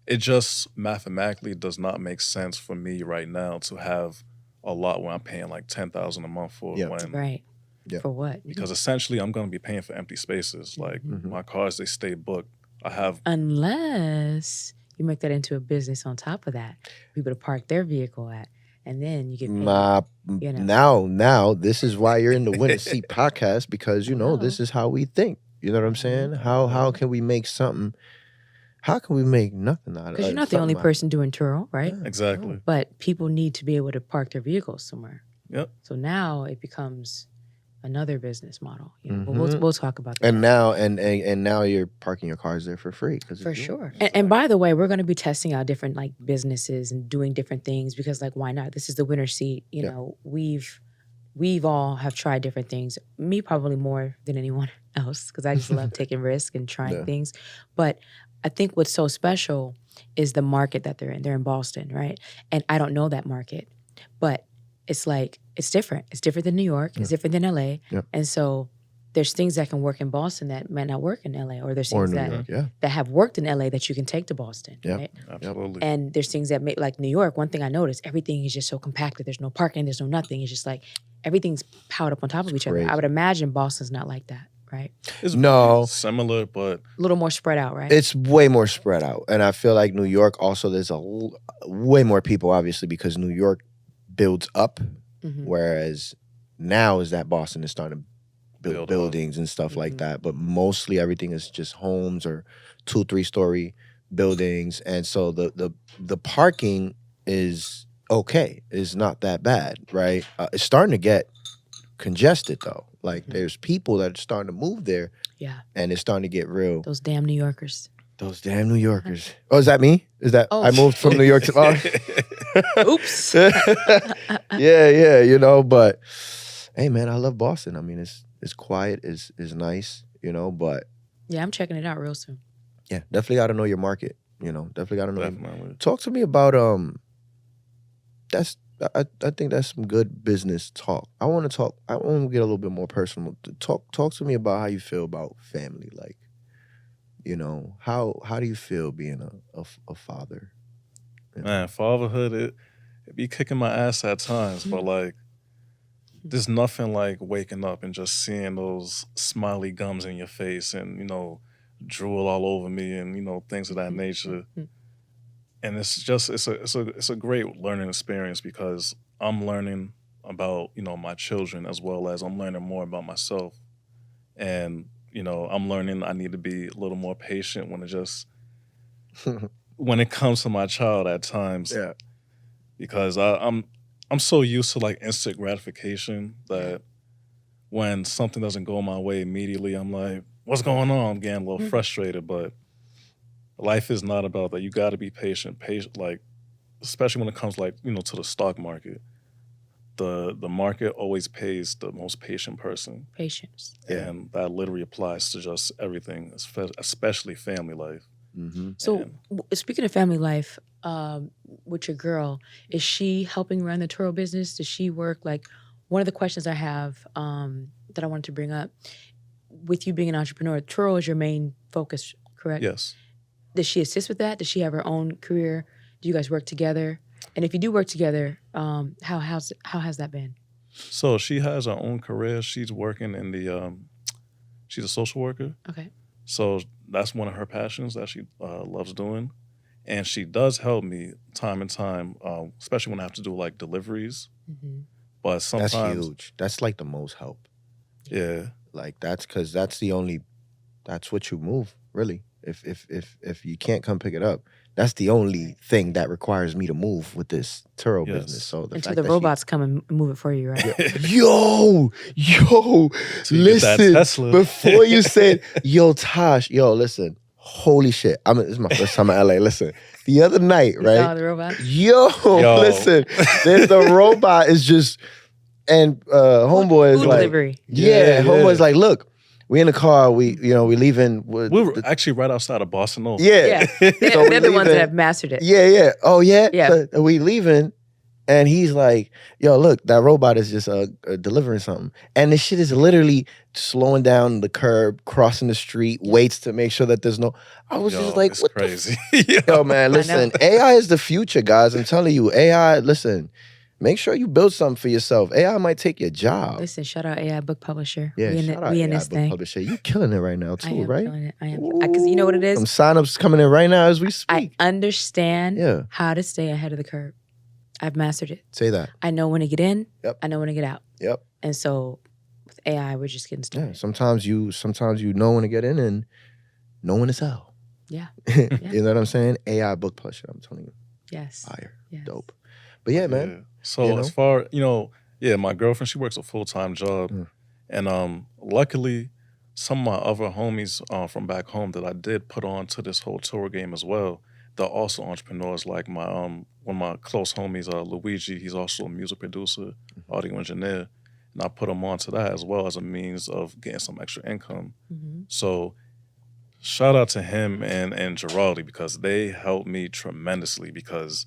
it just mathematically does not make sense for me right now to have a lot where I'm paying like $10,000 a month for. Right. Yeah. For what? Because essentially I'm going to be paying for empty spaces. Like, my cars, they stay booked. I have Unless you make that into a business on top of that, people to park their vehicle at, and then you get paid. Now, this is why you're in the Winner Seat podcast because this is how we think. You know what I'm saying? How can we make something? How can we make nothing out of it? Because you're not the only person doing Turo, right? Yeah. Exactly. But people need to be able to park their vehicles somewhere. Yep. So now it becomes another business model. You know, but Mhm. we'll talk about that. And now and now you're parking your cars there for free. For sure. And by the way, we're going to be testing out different like businesses and doing different things because like why not? This is the winner seat. You know, we've all have tried different things. Me probably more than anyone else because I just love taking risks and trying things. But I think what's so special is the market that they're in. They're in Boston, right? And I don't know that market, but it's like it's different. It's different than New York. It's different than LA. Yeah. And so there's things that can work in Boston that might not work in LA, or there's things New that York, that have worked in LA that you can take to Boston, right? Absolutely. And there's things that make, like New York, one thing I noticed, everything is just so compacted. There's no parking, there's no nothing. It's just like everything's piled up on top of each other. I would imagine Boston's not like that, right? It's No. similar, but A little more spread out, right? It's way more spread out. And I feel like New York also, there's way more people, obviously, because New York builds up, whereas now is that Boston is starting to build buildings and stuff like that. But mostly everything is just homes or 2-3 story buildings. And so the parking is okay. It's not that bad, right? It's starting to get congested though. Like there's people that are starting to move there. Yeah. And it's starting to get real. Those damn New Yorkers. Those damn New Yorkers. Oh, is that me? Is that Oh. I moved from New York to Oops. yeah, you know, but hey man, I love Boston. I mean, it's quiet, is nice, you know, but Yeah, I'm checking it out real soon. yeah, definitely gotta know your market, you know. Definitely gotta know. definitely. Talk to me about I think that's some good business talk. I want to get a little bit more personal. Talk to me about how you feel about family. Like, you know, how do you feel being a father? You know? Man, fatherhood, it be kicking my ass at times, but like, there's nothing like waking up and just seeing those smiley gums in your face and, you know, drool all over me and, you know, things of that nature. And it's a great learning experience because I'm learning about, you know, my children as well as I'm learning more about myself. And, you know, I'm learning I need to be a little more patient when it comes to my child at times. Yeah. Because I'm so used to like instant gratification that when something doesn't go my way immediately, I'm like, what's going on? I'm getting a little frustrated, but life is not about that. You got to be patient, like, especially when it comes like, you know, to the stock market. The market always pays the most patient person. Patience. And that literally applies to just everything, especially family life. So speaking of family life, with your girl, is she helping run the Turo business? Does she work? Like, one of the questions I have that I wanted to bring up, with you being an entrepreneur, Turo is your main focus, correct? Yes. Does she assist with that? Does she have her own career? Do you guys work together? And if you do work together, how has that been? So she has her own career. She's working in the, she's a social worker. Okay. So that's one of her passions that she loves doing. And she does help me time and time, especially when I have to do like deliveries. But sometimes That's huge. That's like the most help. Yeah. Like that's because that's what you move, really. If you can't come pick it up, that's the only thing that requires me to move with this Turo business. So until the robots come and move it for you, right? Yo, listen. Tesla. Before you said, yo, Tosh, listen. Holy shit. This is my first time in LA. Listen, the other night, You right? saw the robot? Yo, listen. The robot is just, and homeboy is Food like, delivery. Yeah, homeboy's like, look, we in the car. We leaving. We were actually right outside of Boston. Yeah. So They're the ones that have mastered it. Yeah. Oh yeah. Yeah. So we leaving, and he's like, "Yo, look, that robot is just delivering something." And this shit is literally slowing down the curb, crossing the street, waits to make sure that there's no. I was just like, it's "What crazy." Yo, man, listen, AI is the future, guys. I'm telling you, AI. Listen. Make sure you build something for yourself. AI might take your job. Listen, shout out AI book publisher. Yeah, shout out we AI in this book thing. publisher. You killing it right now too, I am right? killing it. I am. Because you know what it is? Some signups coming in right now as we I speak. understand how to stay ahead of the curve. I've mastered it. Say that. I know when to get in. Yep. I know when to get out. Yep. And so With AI, we're just getting Yeah, started. sometimes you know when to get in and know when to sell. Yeah. You know what I'm saying? AI book plus shit, I'm telling you. Yes. Fire. Yes. Dope. But yeah, man. So you know? as far, my girlfriend, she works a full-time job. Mm. And luckily, some of my other homies from back home that I did put on to this whole tour game as well, they're also entrepreneurs. Like my one of my close homies, Luigi, he's also a music producer, audio engineer. And I put him on to that as well as a means of getting some extra income. Mm-hmm. So shout out to him and Giraldi, because they helped me tremendously, because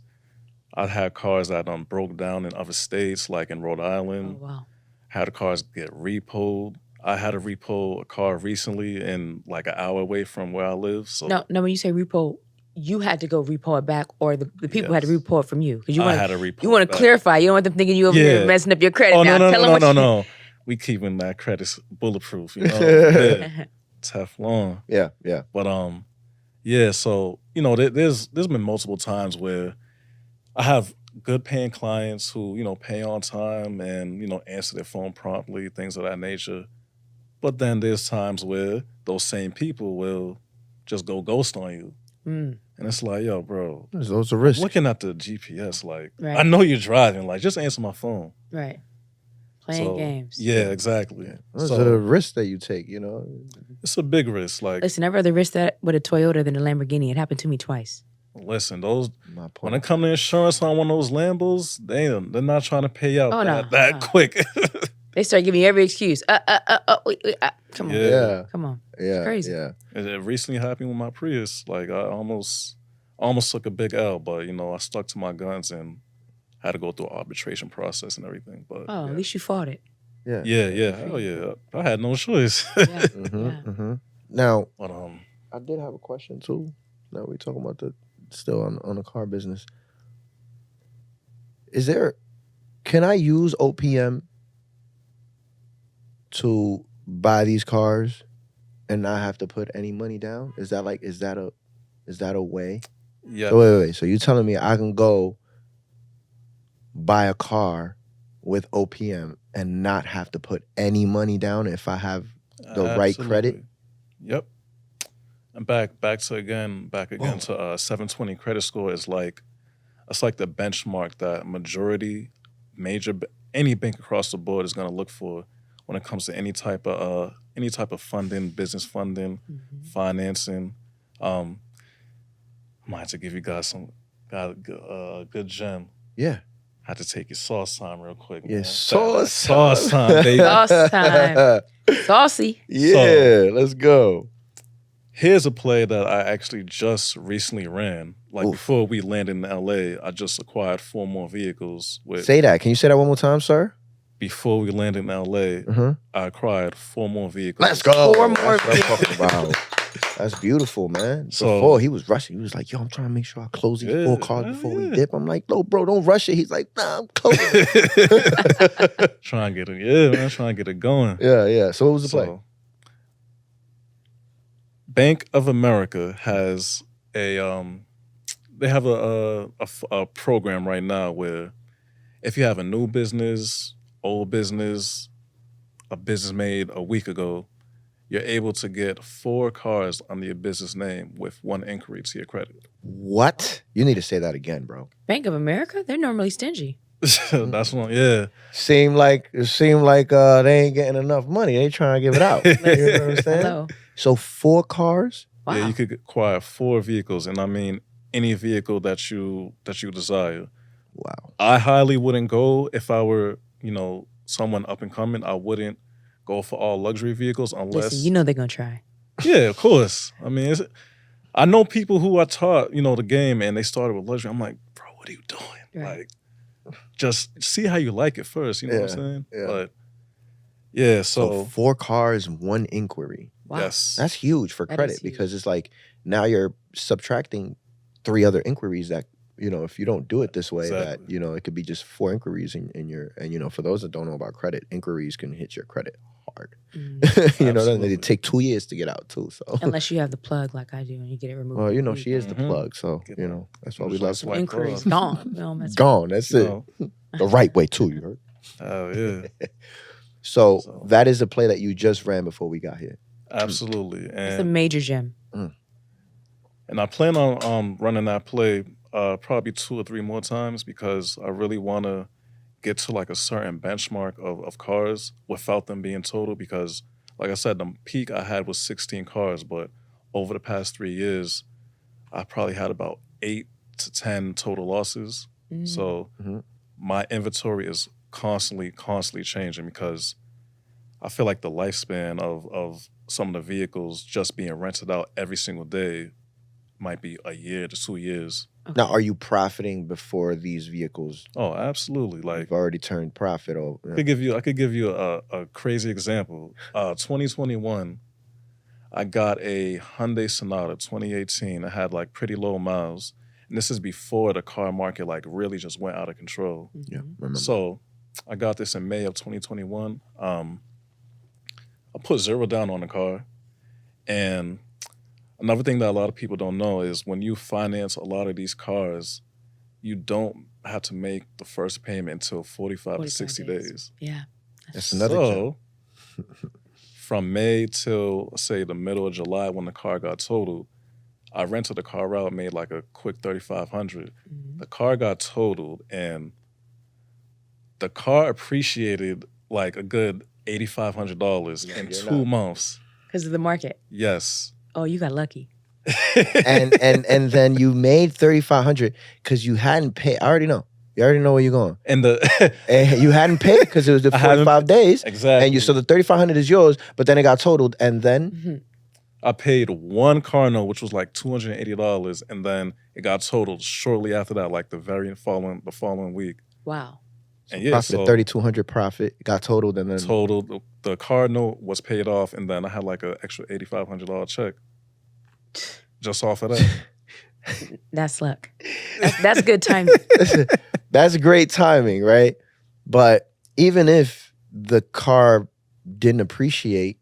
I had cars that broke down in other states, like in Rhode Island. Oh, wow. Had cars get repoed. I had to repo a car recently in like an hour away from where I live. So No, when you say repo, you had to go repo it back, or the people had to Yes. repo it from you? Because I had to repo you want it to back. clarify. You don't want them thinking you over here Yeah. messing up your credit. Oh, now. Tell them what you... no. We keeping that credit bulletproof, Yeah. Teflon. Yeah. But yeah, so there's been multiple times where I have good paying clients who pay on time and answer their phone promptly, things of that nature. But then there's times where those same people will just go ghost on you, and it's like, yo, bro, There's those risks. looking at the GPS, like Right. I know you're driving, like just answer my phone. Right. Playing games. Yeah, exactly. Yeah. Those So are the risks that you take, it's a big risk. Like, Listen, I'd rather risk that with a Toyota than a Lamborghini. It happened to me twice. listen, those My when point. it comes to insurance on one of those Lambos, they're not trying to pay out Oh, no, that no. quick. They start giving me every excuse. Wait, come on. Yeah. Come on. Yeah. crazy. Yeah. It recently happened with my Prius. Like I almost took a big L, but I stuck to my guns and had to go through an arbitration process and everything. But Oh, at least you fought it. Yeah. yeah, hell yeah, I had no choice. Yeah. Mm-hmm. Now, But I did have a question too. Now we're talking about still on the car business. Can I use OPM to buy these cars and not have to put any money down? Is that a way? yeah, So wait. So you telling me I can go buy a car with OPM and not have to put any money down if I have the right credit? absolutely. Yep. And back again to 720 credit score is like, it's like the benchmark that any bank across the board is going to look for when it comes to any type of funding, business funding, financing. I might have to give you guys a good gem. Yeah. I had to take your sauce time real quick. Yeah, man. sauce time, baby. Sauce time. Saucy. Yeah, let's go. Here's a play that I actually just recently ran. Like Oof. before we landed in LA, I just acquired 4 more vehicles. Say that. Can you say that one more time, sir? Before we landed in LA, I acquired 4 more vehicles. Let's go. 4 more That's what I'm talking about. That's beautiful, man. So- Before he was rushing. He was like, yo, I'm trying to make sure I close these 4 cars before we dip. I'm like, no, bro, don't rush it. He's like, nah, I'm closing. Trying to get it going. Yeah. So what was the play? So, Bank of America has they have a program right now where if you have a new business, old business, a business made a week ago, you're able to get 4 cars under your business name with 1 inquiry to your credit. What? You need to say that again, bro. Bank of America? They're normally stingy. That's one, yeah. Seem like they ain't getting enough money. They trying to give it out. You know what I'm saying? Hello. So 4 cars? Wow. Yeah, you could acquire 4 vehicles, and I mean any vehicle that you desire. Wow. I highly wouldn't go if I were, someone up and coming. I wouldn't go for all luxury vehicles unless. Listen, you know they're gonna try. Yeah, of course. I mean, I know people who I taught, the game, and they started with luxury. I'm like, bro, what are you doing? Right. Like, just see how you like it first. You know what I'm saying? Yeah. But yeah, So 4 cars, 1 inquiry. Wow. yes, That's huge for That credit is huge. because it's like now you're subtracting 3 other inquiries that, if you don't do it this way, Exactly. that, it could be just 4 inquiries in your, and, for those that don't know about credit, inquiries can hit your credit hard. Mm. They Absolutely. take 2 years to get out too. So, Unless you have the plug like I do and you get it removed. well, she is the Mhm. plug. So, Get that's why we just love like swipe Inquiry's card. gone. We don't mess with Gone. That's You it. know? The right way too, you heard? Oh yeah. So that is a play that you just ran before we got here. Absolutely. It's a major gem. And I plan on running that play probably 2 or 3 more times because I really want to get to like a certain benchmark of cars without them being total. Because, like I said, the peak I had was 16 cars, but over the past 3 years, I probably had about 8 to 10 total losses. So my inventory is constantly changing because I feel like the lifespan of some of the vehicles just being rented out every single day might be a year to 2 years. Now, are you profiting before these vehicles? Oh, absolutely. Like, you've already turned profit. I could give you a crazy example. 2021, I got a Hyundai Sonata 2018. It had like pretty low miles. And this is before the car market like really just went out of control. Yeah, remember. So I got this in May of 2021. I put $0 down on the car. And another thing that a lot of people don't know is when you finance a lot of these cars, you don't have to make the first payment until 45 to 60 days. Yeah. That's another job. From May till, say, the middle of July when the car got totaled, I rented the car out, made like a quick $3,500. The car got totaled, and the car appreciated like a good $8,500 in 2 months. Because of the market? Yes. Oh, you got lucky. and then you made $3,500 because you hadn't paid. I already know. You already know where you're going. And you hadn't paid because it was the 45 days. Exactly. And so the $3,500 is yours, but then it got totaled, and then I paid one car note, which was like $280, and then it got totaled shortly after that, like the following week. Wow. And yeah, profit, so $3,200 profit got totaled, and then totaled. The car note was paid off, and then I had like an extra $8,500 check just off of that. That's luck. That's good timing. That's great timing, right? But even if the car didn't appreciate,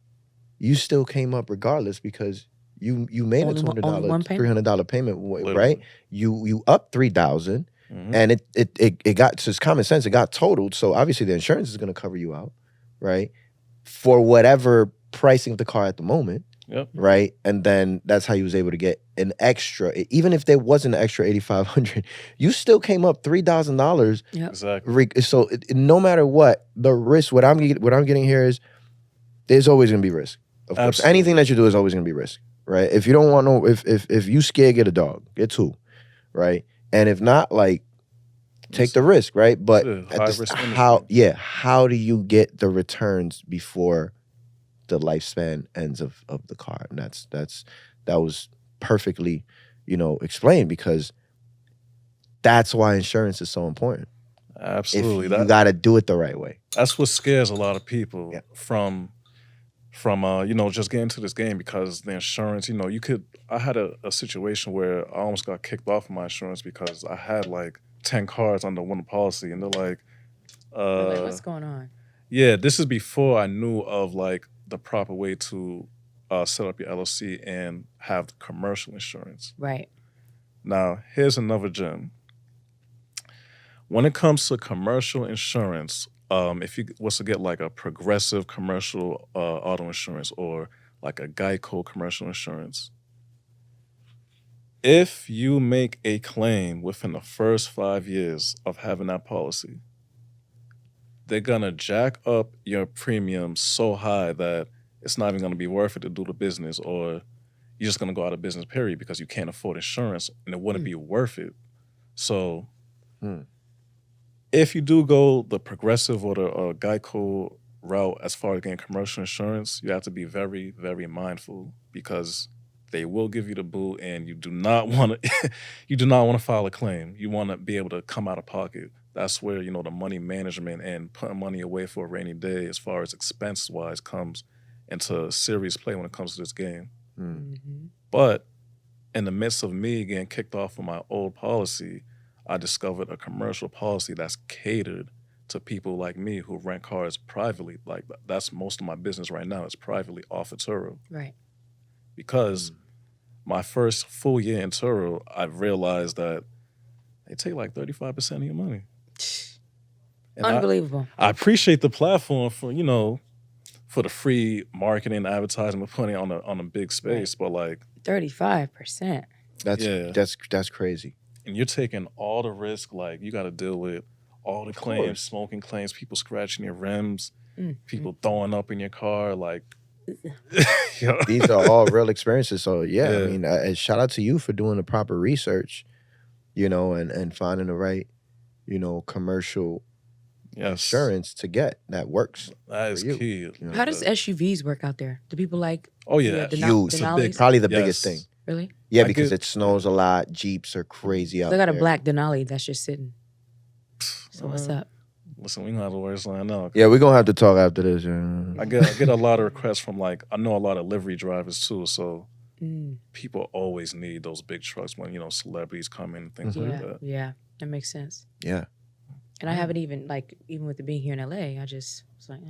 you still came up regardless because you made a $200, $300 payment, right? You up $3,000, and it got, so it's common sense. It got totaled, so obviously the insurance is going to cover you out, right? For whatever pricing of the car at the moment. Yep. Right, and then that's how you was able to get an extra. Even if there wasn't an extra $8,500, you still came up $3,000. Yep. Exactly. So no matter what, the risk. What I'm getting here is there's always gonna be risk. Of course, Absolutely. anything that you do is always gonna be risk. Right. If you don't want no, if you scared, get a dog, get 2. Right, and if not, like take the risk. Right, but how do you get the returns before the lifespan ends of the car? And that was perfectly, explained, because that's why insurance is so important. Absolutely. You got to do it the right way. That's what scares a lot of people from just getting into this game, because the insurance, I had a situation where I almost got kicked off of my insurance because I had like 10 cars under one policy, and they're like, what's going on? Yeah, this is before I knew of like the proper way to set up your LLC and have the commercial insurance. Right. Now, here's another gem. When it comes to commercial insurance, if you was to get like a Progressive commercial auto insurance or like a Geico commercial insurance, if you make a claim within the first 5 years of having that policy, they're gonna jack up your premium so high that it's not even gonna be worth it to do the business, or you're just gonna go out of business, period, because you can't afford insurance and it wouldn't be worth it. So if you do go the Progressive or the Geico route as far as getting commercial insurance, you have to be very, very mindful, because they will give you the boot, and you do not want to file a claim. You want to be able to come out of pocket. That's where, the money management and putting money away for a rainy day as far as expense-wise comes into serious play when it comes to this game. But in the midst of me getting kicked off of my old policy, I discovered a commercial policy that's catered to people like me who rent cars privately. Like, that's most of my business right now is privately off of Turo. Right. Because my first full year in Turo, I realized that they take like 35% of your money. And Unbelievable. I appreciate the platform for, for the free marketing, advertisement, putting on a big space, but like 35%. That's crazy. And you're taking all the risk. Like you got to deal with all the claims, smoking claims, people scratching your rims, people throwing up in your car. Like these are all real experiences. So yeah. I mean, shout out to you for doing the proper research, and finding the right, commercial insurance to get that works. That is key. How does SUVs work out there? Do people like? Oh yeah, huge. Probably the biggest thing. Really? Yeah, because it snows a lot. Jeeps are crazy out there. there. They got a black Denali that's just sitting. So what's up? Listen, we don't have to worry line now. Yeah, we're gonna have to talk after this. I get a lot of requests from I know a lot of livery drivers too. So people always need those big trucks when celebrities come in and things like that. Yeah, that makes sense. Yeah. And I haven't even with it being here in LA, I just was like,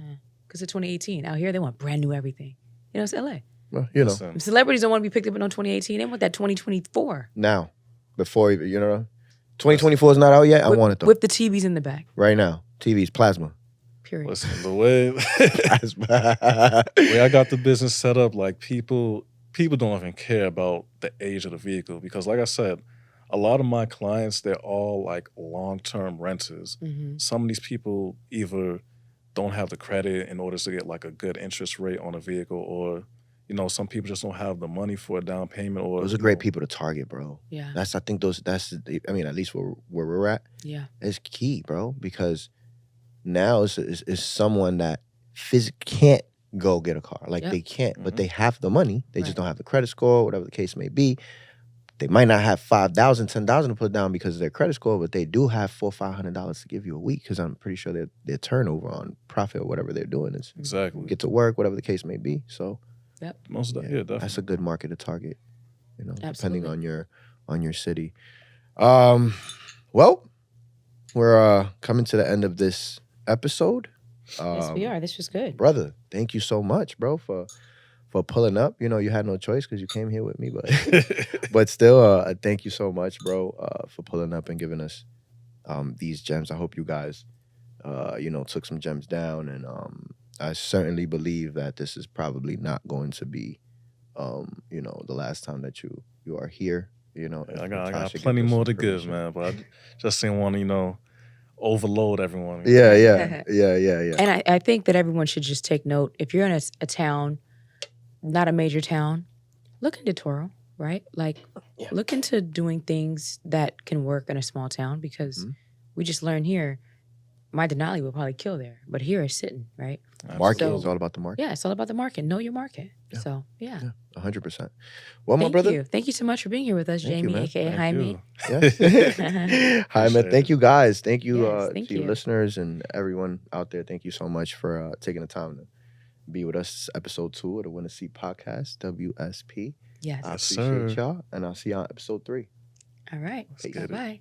because of 2018 out here they want brand new everything. It's LA. Well, celebrities don't want to be picked up in 2018. They want that 2024. Now, before 2024 is not out yet. I want it though. With the TVs in the back. Right now, TVs, plasma. Period. Listen, the way I got the business set up, like people don't even care about the age of the vehicle because, like I said, a lot of my clients, they're all like long-term renters. Some of these people either don't have the credit in order to get like a good interest rate on a vehicle, or some people just don't have the money for a down payment. Or those are great people to target, bro. Yeah, at least where we're at. Yeah, it's key, bro, because now it's someone that can't go get a car. Like they can't, but they have the money. They just don't have the credit score, whatever the case may be. They might not have $5,000, $10,000 to put down because of their credit score, but they do have $400, $500 to give you a week because I'm pretty sure their turnover on profit or whatever they're doing is get to work, whatever the case may be. So, most of that, definitely. That's a good market to target. Depending on your city. Well, we're coming to the end of this episode. Yes, we are. This was good, brother. Thank you so much, bro, for pulling up. You had no choice because you came here with me, but still, thank you so much, bro, for pulling up and giving us these gems. I hope you guys, took some gems down, and I certainly believe that this is probably not going to be, the last time that you are here. I got plenty more to give, man, but I just didn't want to, overload everyone. Yeah. And I think that everyone should just take note. If you're in a town, not a major town, look into Turo, right? Look into doing things that can work in a small town, because we just learned here, my Denali will probably kill there, but here it's sitting, right? Market is all about the market. Yeah, it's all about the market. Know your market. Yeah. So, yeah. 100%. Well, my brother. Thank you so much for being here with us, Jamie, a.k.a. Jaime. Yeah. Jaime, thank you guys. Thank you thank to you listeners and everyone out there. Thank you so much for taking the time to be with us. Episode 2 of the Winner Seat Podcast, WSP. Yes. I appreciate y'all, and I'll see y'all on episode 3. All right. Bye-bye.